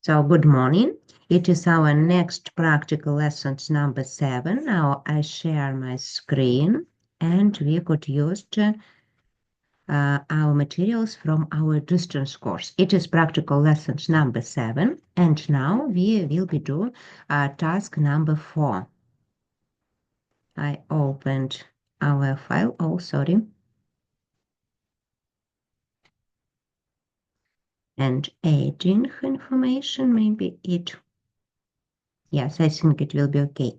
So good morning. It is our next practical lessons number 7. Now I share my screen and we could use our materials from our distance course. It is practical lessons number 7 and now we will be doing task number 4. I opened our file. Oh, sorry. And adding information, maybe it. Yes, I think it will be okay.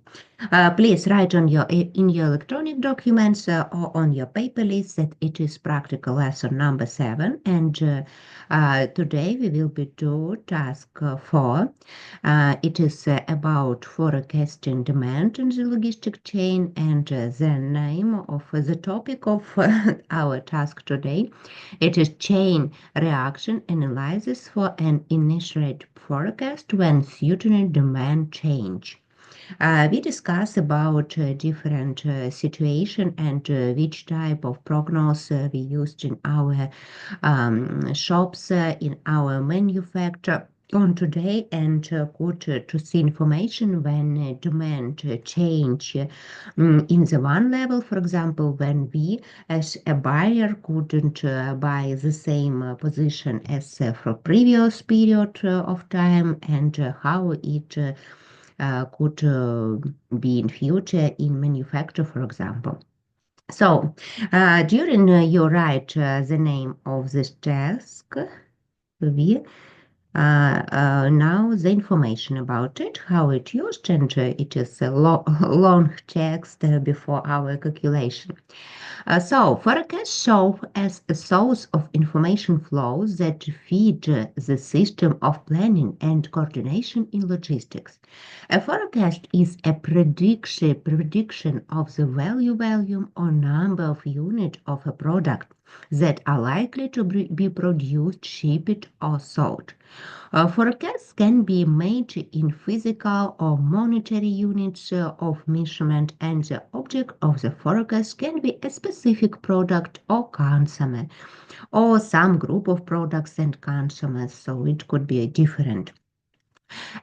Please write in your electronic documents or on your paper list that it is practical lesson number 7, and today we will be doing task 4. It is about forecasting demand in the logistic chain, and the name of the topic of our task today, it is chain reaction analysis for an initial forecast when sudden demand change. We discuss about different situation and which type of prognosis we used in our shops, in our manufacture on today, and good to see information when demand change in the one level, for example, when we as a buyer couldn't buy the same position as for previous period of time, and how it could be in future in manufacture, for example. So during you write the name of this task, we now the information about it, how it used, and it is a long text before our calculation. So forecasts serve as a source of information flows that feed the system of planning and coordination in logistics. A forecast is a prediction of the value, volume, or number of units of a product that are likely to be produced, shipped, or sold. Forecasts can be made in physical or monetary units of measurement, and the object of the forecast can be a specific product or consumer, or some group of products and consumers, so it could be different.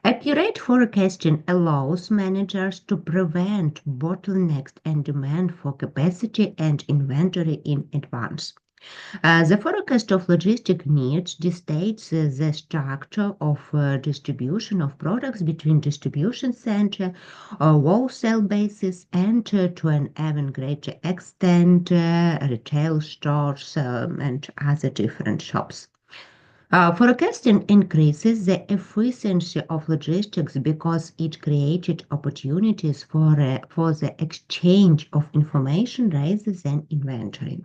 Accurate forecasting allows managers to prevent bottlenecks and demand for capacity and inventory in advance. The forecast of logistic needs dictates the structure of distribution of products between distribution center, wholesale basis, and to an even greater extent, retail stores and other different shops. Forecasting increases the efficiency of logistics because it created opportunities for the exchange of information rather than inventory.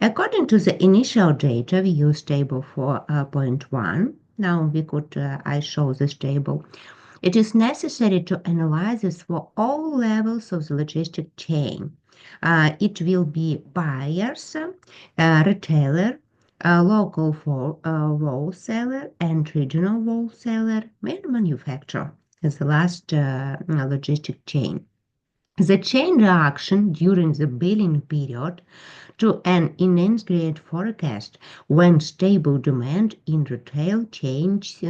According to the initial data, we use table 4.1. Now we could, I show this table. It is necessary to analyze this for all levels of the logistic chain. It will be buyers, retailer, local wholesaler, and regional wholesaler, and manufacturer as the last logistic chain. The chain reaction during the billing period to an inaccurate forecast when stable demand in retail changes.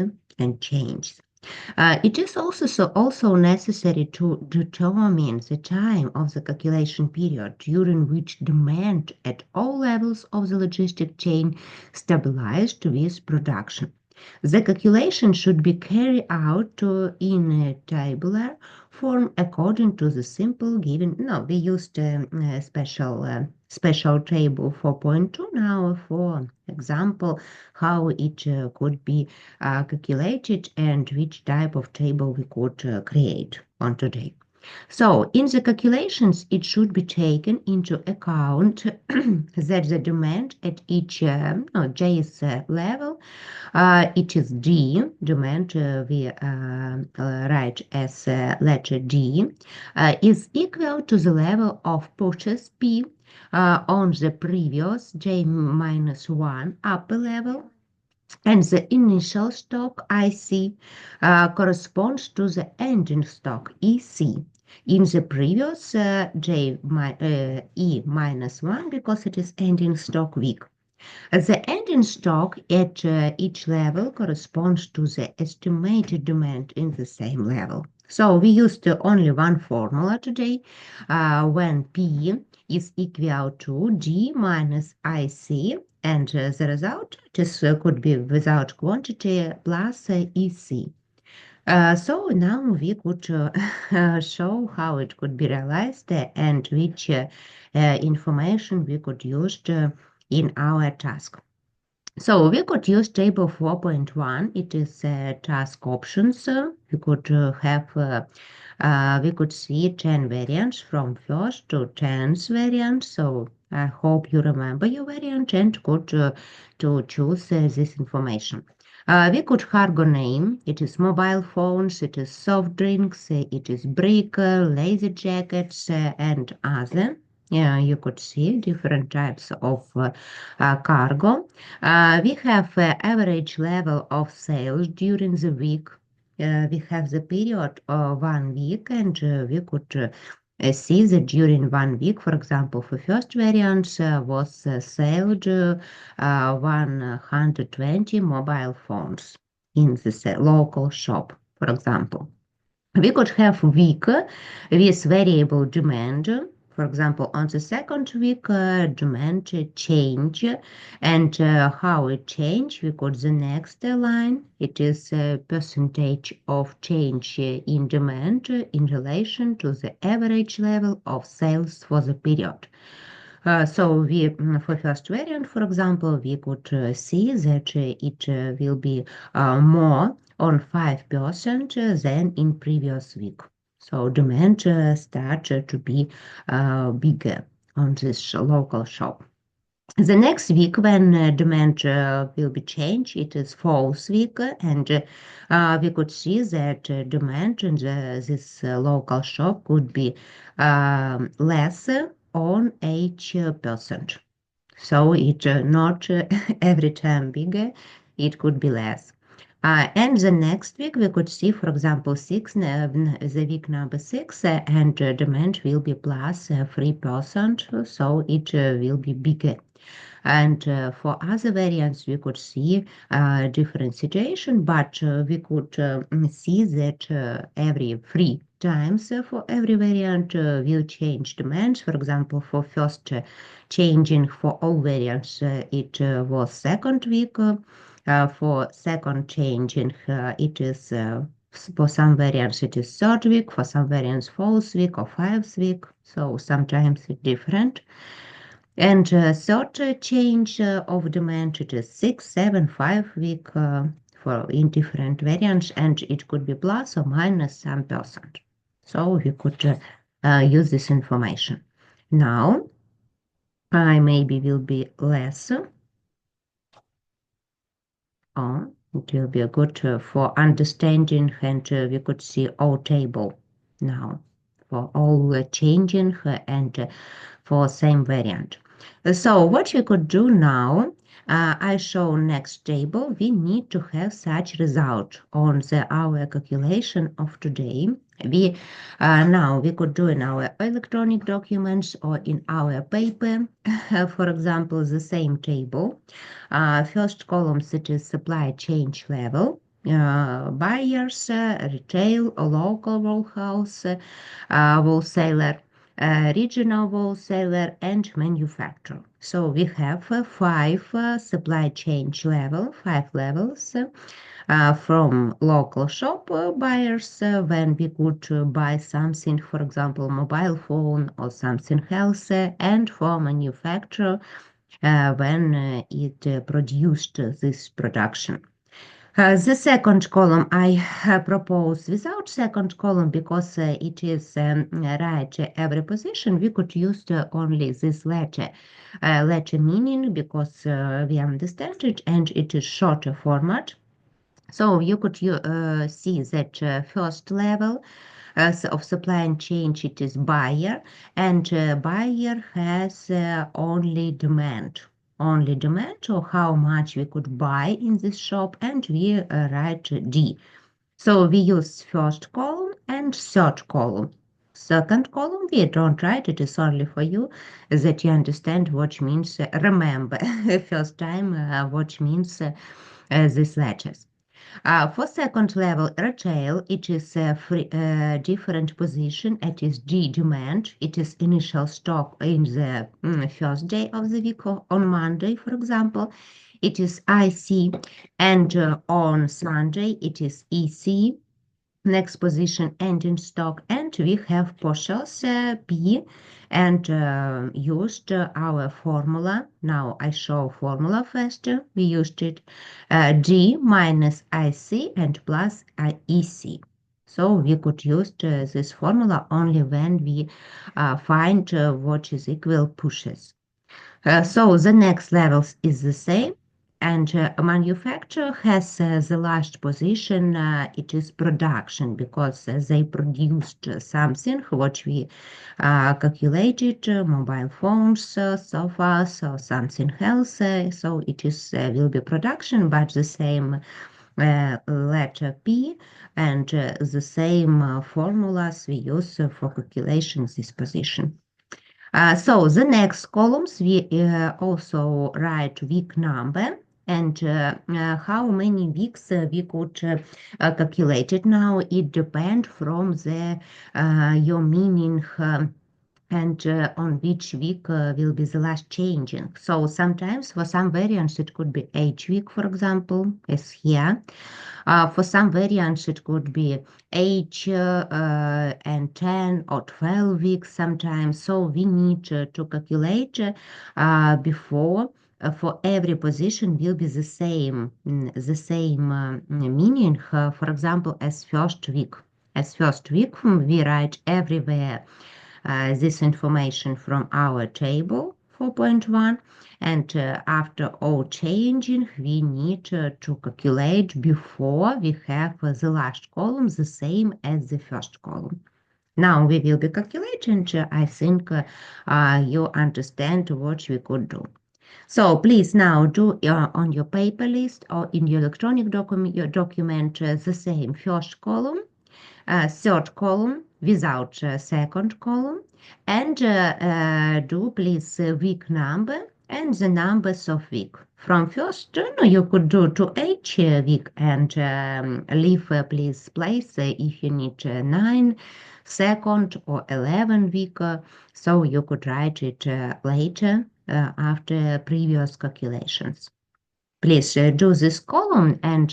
It is also necessary to determine the time of the calculation period during which demand at all levels of the logistic chain stabilized with production. The calculation should be carried out in a tabular form according to the simple given. No, we used a special table 4.2 now for example how it could be calculated and which type of table we could create on today. So in the calculations, it should be taken into account that the demand at each JS level, it is D, demand we write as letter D, is equal to the level of purchase P on the previous J minus 1 upper level, and the initial stock IC corresponds to the ending stock EC in the previous E minus 1 because it is ending stock week. The ending stock at each level corresponds to the estimated demand in the same level. So we used only one formula today when P is equal to D minus IC, and the result just could be without quantity plus EC. So now we could show how it could be realized and which information we could use in our task. So we could use table 4.1. It is task options. We could we could see 10 variants from first to 10th variant. So I hope you remember your variant and could to choose this information. We could cargo name. It is mobile phones, it is soft drinks, it is brick, lazy jackets, and other. Yeah, you could see different types of cargo. We have average level of sales during the week. We have the period of 1 week, and we could see that during 1 week, for example, for first variant was sold 120 mobile phones in this local shop, for example. We could have week with variable demand. For example, on the second week, demand change, and how it change, we got the next line. It is a percentage of change in demand in relation to the average level of sales for the period. So we, for first variant, for example, we could see that it will be more on 5% than in previous week. So demand start to be bigger on this local shop. The next week, when demand will be changed, it is fourth week, and we could see that demand in this local shop could be less on 8%. So it not every time bigger, it could be less. And the next week we could see, for example, the week number 6, and demand will be plus 3%, so it will be bigger. And for other variants, we could see different situation, but we could see that every 3 times for every variant will change demands. For example, for first changing for all variants, it was second week. For second changing, it is for some variants it is third week, for some variants fourth week or fifth week. So sometimes it's different. And third change of demand, it is 6, 7, 5 week for in different variants, and it could be plus or minus some percent. So we could use this information. Now, I maybe will be less. It will be good for understanding, and we could see all table now for all changing and for same variant. So what we could do now, I show next table. We need to have such result on our calculation of today. We now we could do in our electronic documents or in our paper, for example, the same table. First column, it is supply chain level. Buyers, retail, local warehouse, wholesaler, regional wholesaler, and manufacturer. So we have 5 supply chain level, 5 levels. From local shop buyers when we could buy something, for example, mobile phone or something else, and for manufacturer when it produced this production. The second column I propose without second column because it is right every position. We could use only this letter. Letter meaning because we understand it and it is shorter format. So you could see that first level of supply chain, it is buyer, and buyer has only demand or how much we could buy in this shop, and we write D. So we use first column and third column. Second column, we don't write, it is only for you that you understand what means remember first time what means these letters. For second level retail, it is a different position. It is D demand. It is initial stock in the first day of the week or on Monday, for example. It is IC, and on Sunday it is EC. Next position ending stock, and we have partials P, and used our formula. Now I show formula first. We used it D minus IC and plus EC. So we could use this formula only when we find what is equal pushes. So the next levels is the same, and a manufacturer has the last position. It is production because they produced something what we calculated, mobile phones, sofas, or something else. So it is will be production, but the same letter P and the same formulas we use for calculation this position. So the next columns we also write week number and how many weeks we could calculate it. Now it depends from the your meaning and on which week will be the last changing. So sometimes for some variants it could be 8 week, for example, as here. For some variants, it could be 8 and 10 or 12 weeks sometimes. So we need to calculate before for every position will be the same meaning. For example, as first week. As first week, we write everywhere this information from our table 4.1, and after all changing we need to calculate before we have the last column the same as the first column. Now we will be calculating. I think you understand what we could do. So please now do on your paper list or in your electronic document the same first column, third column without second column, and do please week number and the numbers of week. From first, no, you could do to each week and leave please place if you need 9, second or 11 week, so you could write it later after previous calculations. Please do this column, and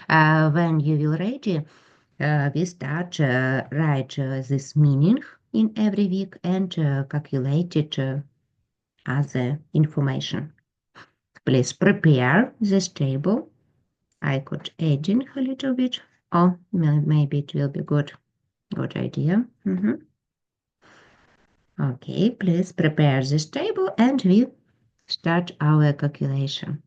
when you will ready, we start write this meaning in every week and calculate it other information. Please prepare this table. I could add in a little bit. Oh, maybe it will be good idea. Okay, please prepare this table and we start our calculation.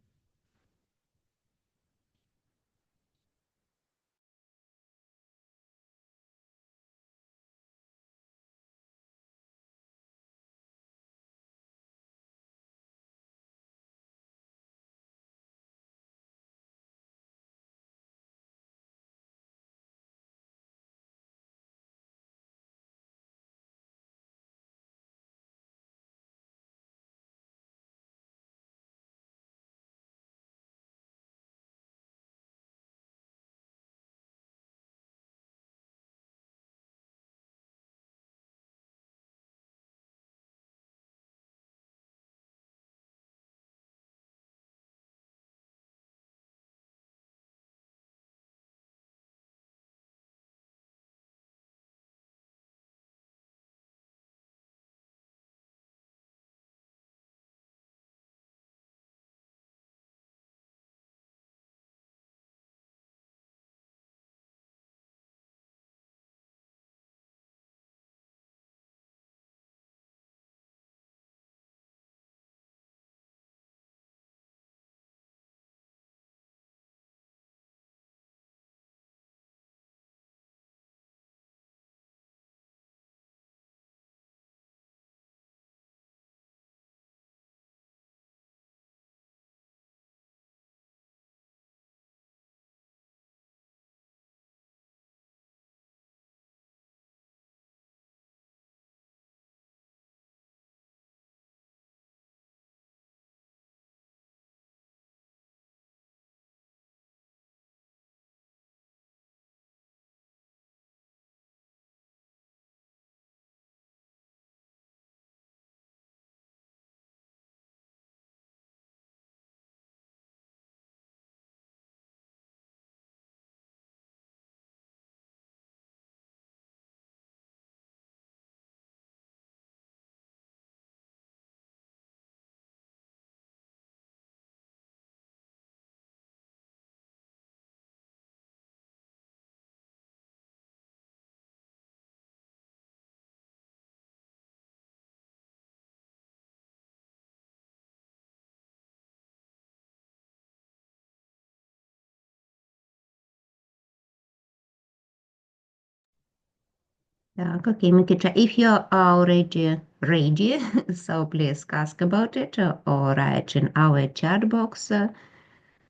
Okay, Mikita, if you're already ready, so please ask about it or write in our chat box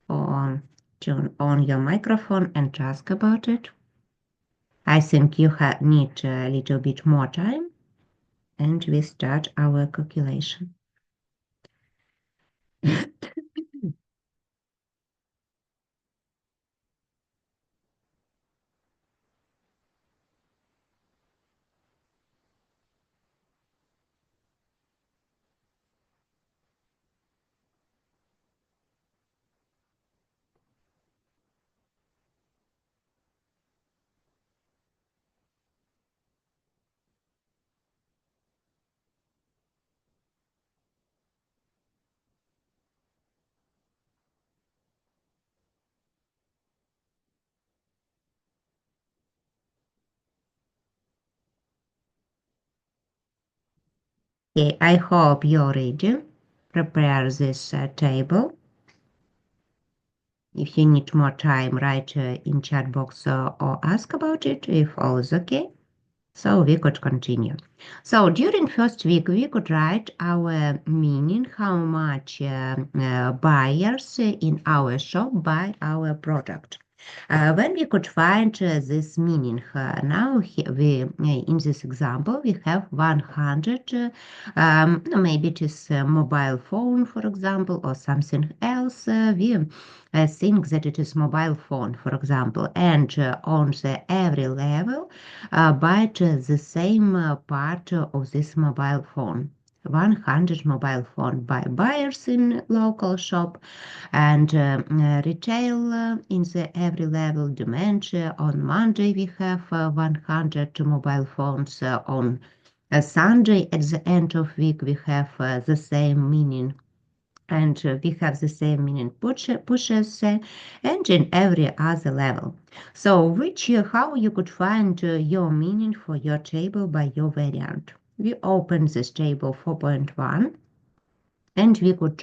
or turn on your microphone and ask about it. I think you need a little bit more time and we start our calculation. Okay, I hope you're ready. Prepare this table. If you need more time, write in chat box or ask about it if all is okay. So we could continue. So during first week, we could write our meaning, how much buyers in our shop buy our product. When we could find this meaning, now we in this example we have 100. Maybe it is a mobile phone, for example, or something else. We think that it is mobile phone, for example, and on the every level, but the same part of this mobile phone. 100 mobile phone by buyers in local shop and retail in the every level demand. On Monday we have 100 mobile phones. On Sunday at the end of week we have the same meaning and we have the same meaning pushes and in every other level. So how you could find your meaning for your table by your variant. We open this table 4.1 and we could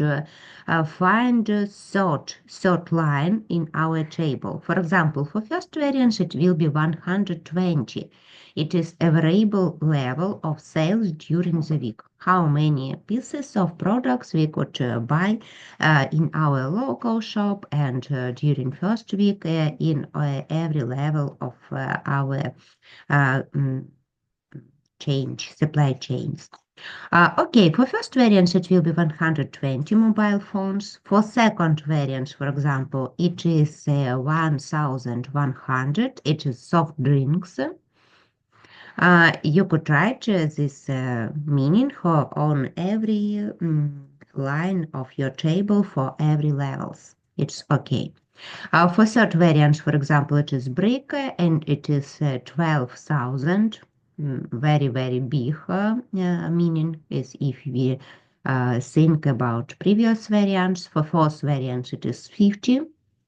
find a third line in our table. For example, for first variance, it will be 120. It is a variable level of sales during the week. How many pieces of products we could buy in our local shop and during first week in every level of our supply chains. Okay, for first variant it will be 120 mobile phones. For second variant, for example, it is 1100. It is soft drinks. You could write this meaning on every line of your table for every levels. It's okay. For third variant, for example, it is brick and it is 12,000. Very, very big meaning is if we think about previous variants. For fourth variant, it is 50.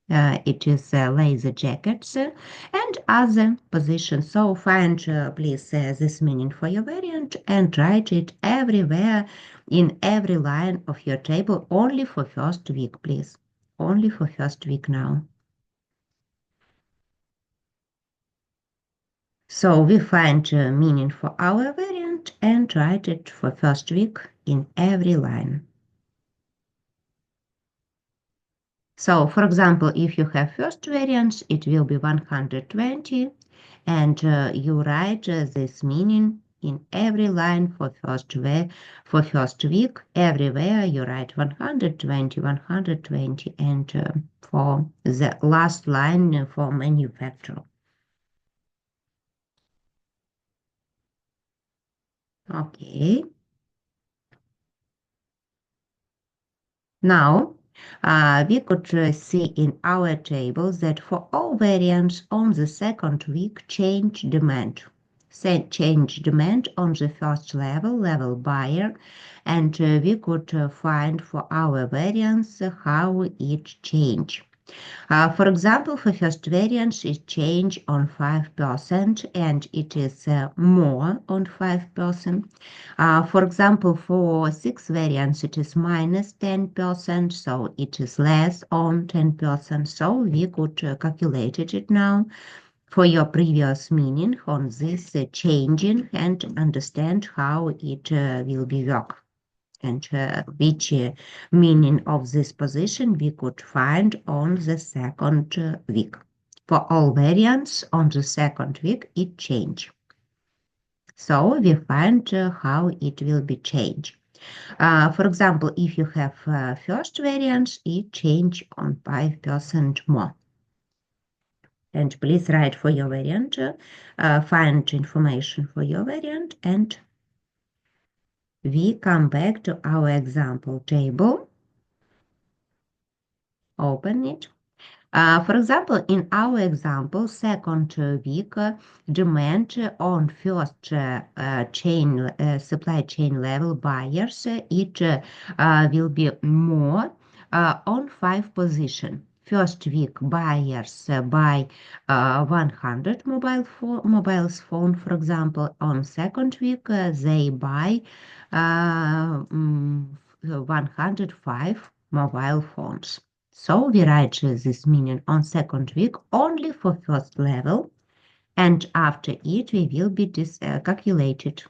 It is laser jackets and other positions. So find, please, this meaning for your variant and write it everywhere in every line of your table only for first week, please. Only for first week now. So we find meaning for our variant and write it for first week in every line. So for example, if you have first variant, it will be 120 and you write this meaning in every line for first week. Everywhere you write 120, 120 and for the last line for manufacturer. Okay. Now, we could see in our table that for all variants on the second week, change demand on the first level buyer, and we could find for our variants how it changed. For example, for first variant, it change on 5% and it is more on 5%. For example, for six variants, it is minus 10%, so it is less on 10%. So we could calculate it now. for your previous meaning on this changing and understand how it will be work and which meaning of this position we could find on the second week. For all variants on the second week, it change. So we find how it will be changed. For example, if you have first variance, it change on 5% more. And please write for your variant, find information for your variant, and we come back to our example table. Open it. For example, in our example, second week, demand on first supply chain level buyers, it will be more on 5 position. First week, buyers buy 100 mobile phone, for example. On second week, they buy 105 mobile phones. So we write this meaning on second week only for first level, and after it we will be calculated.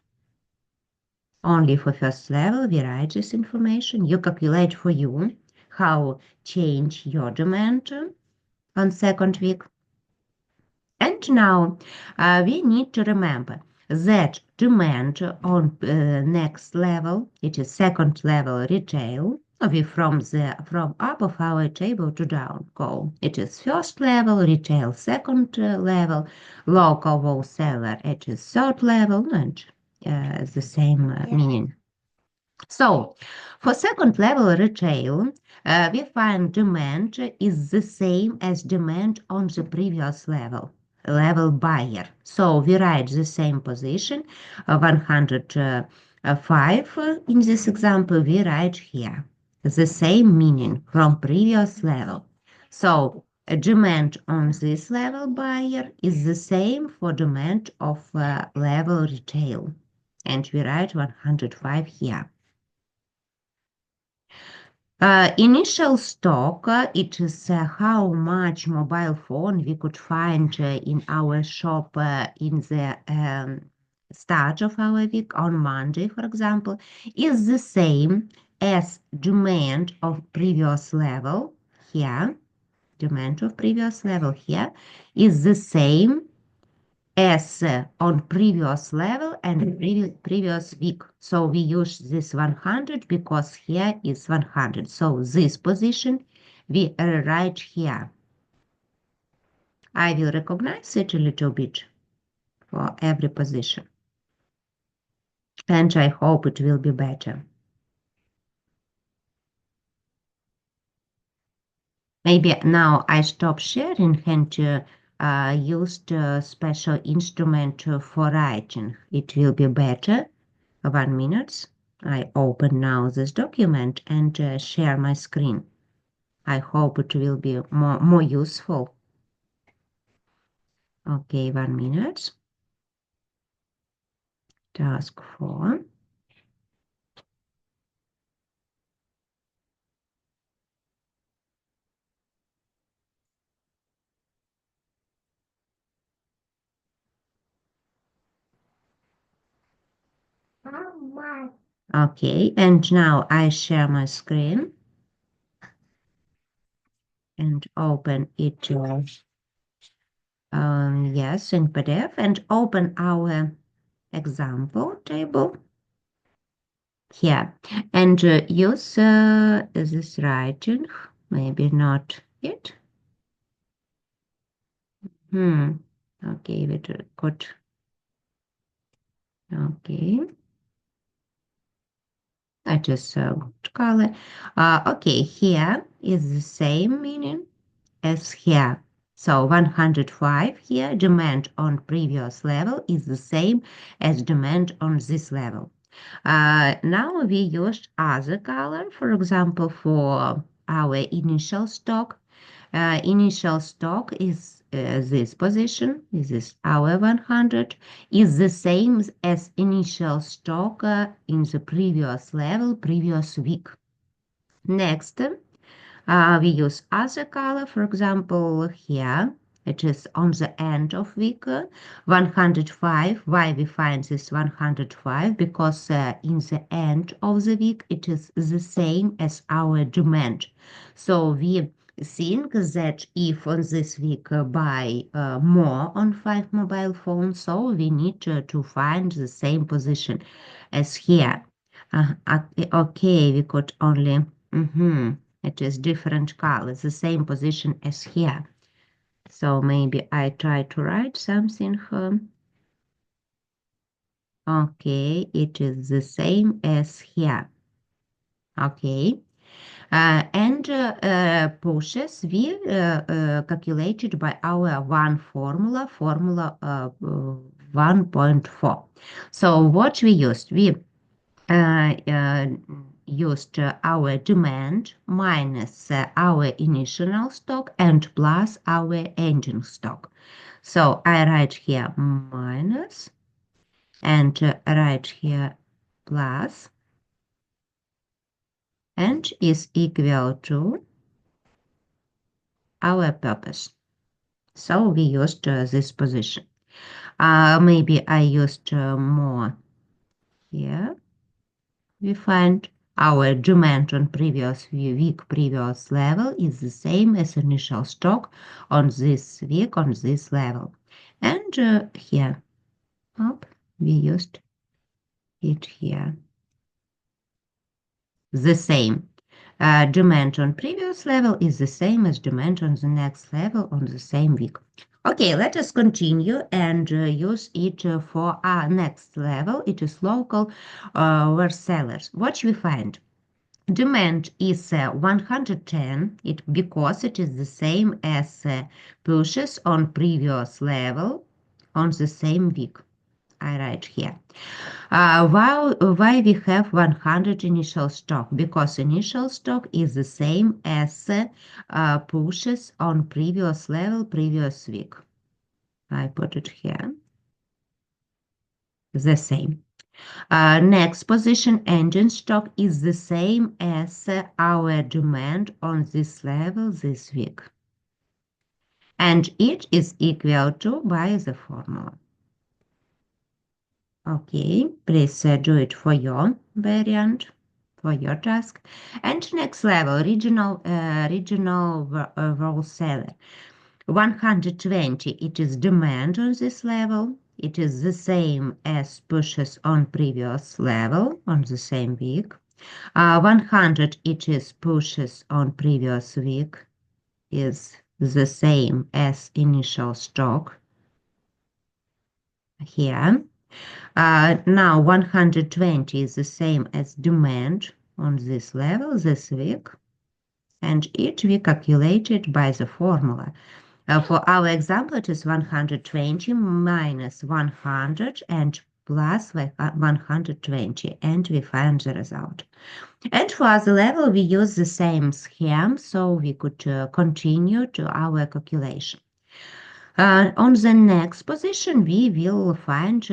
Only for first level we write this information. You calculate for you how change your demand on second week. And now we need to remember that demand on next level, it is second level retail. We from up of our table to down go. It is first level retail, second level local wholesaler. It is third level, and the same meaning. So, for second level retail, we find demand is the same as demand on the previous level buyer. So we write the same position, 105 in this example, we write here the same meaning from previous level. So demand on this level buyer is the same for demand of level retail. And we write 105 here. Initial stock, it is how much mobile phone we could find in our shop in the start of our week on Monday, for example, is the same as demand of previous level here. Demand of previous level here is the same as on previous level and previous week. So we use this 100 because here is 100. So this position we write here. I will recognize it a little bit for every position. And I hope it will be better. Maybe now I stop sharing and use the special instrument for writing. It will be better. 1 minute. I open now this document and share my screen. I hope it will be more useful. Okay, 1 minute. Task 4. Okay, and now I share my screen and open it, yes, in PDF, and open our example table here and use this writing, maybe not it. Okay, we could. Okay. I just color. Okay, here is the same meaning as here. So 105 here, demand on previous level is the same as demand on this level. Now we used other color, for example, for our initial stock. Initial stock is this position, this is our 100, is the same as initial stock in the previous level, previous week. Next, we use other color, for example, here It is on the end of week 105. Why we find this 105? Because in the end of the week, it is the same as our demand. So we think that if on this week buy more on 5 mobile phones, so we need to find the same position as here. Okay, we could only, it is different colors, the same position as here. So maybe I try to write something. Okay, it is the same as here. Okay. And pushes we calculated by our one formula 1.4. So what we used? We used our demand minus our initial stock and plus our ending stock. So I write here minus and write here plus and is equal to our purpose. So we used this position. Maybe I used more here. We find our demand on previous week, previous level is the same as initial stock on this week, on this level. And here, we used it here. The same. Demand on previous level is the same as demand on the next level on the same week. Okay, let us continue and use it for our next level. It is local where sellers. What we find? Demand is 110 because it is the same as purchase on previous level on the same week. I write here. Why we have 100 initial stock? Because initial stock is the same as pushes on previous level, previous week. I put it here. The same. Next position, engine stock is the same as our demand on this level this week. And it is equal to by the formula. Okay, please do it for your variant, for your task. And next level, regional wholesaler. 120, it is demand on this level. It is the same as pushes on previous level on the same week. 100, it is pushes on previous week, is the same as initial stock here. Now 120 is the same as demand on this level this week, and it we calculated by the formula. For our example, it is 120 minus 100 and plus 120, and we find the result. And for other level, we use the same scheme, so we could continue to our calculation. On the next position, we will find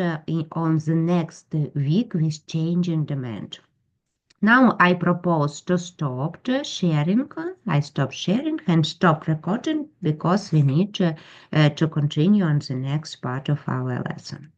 on the next week with change in demand. Now I propose to stop sharing. I stop sharing and stop recording because we need to continue on the next part of our lesson.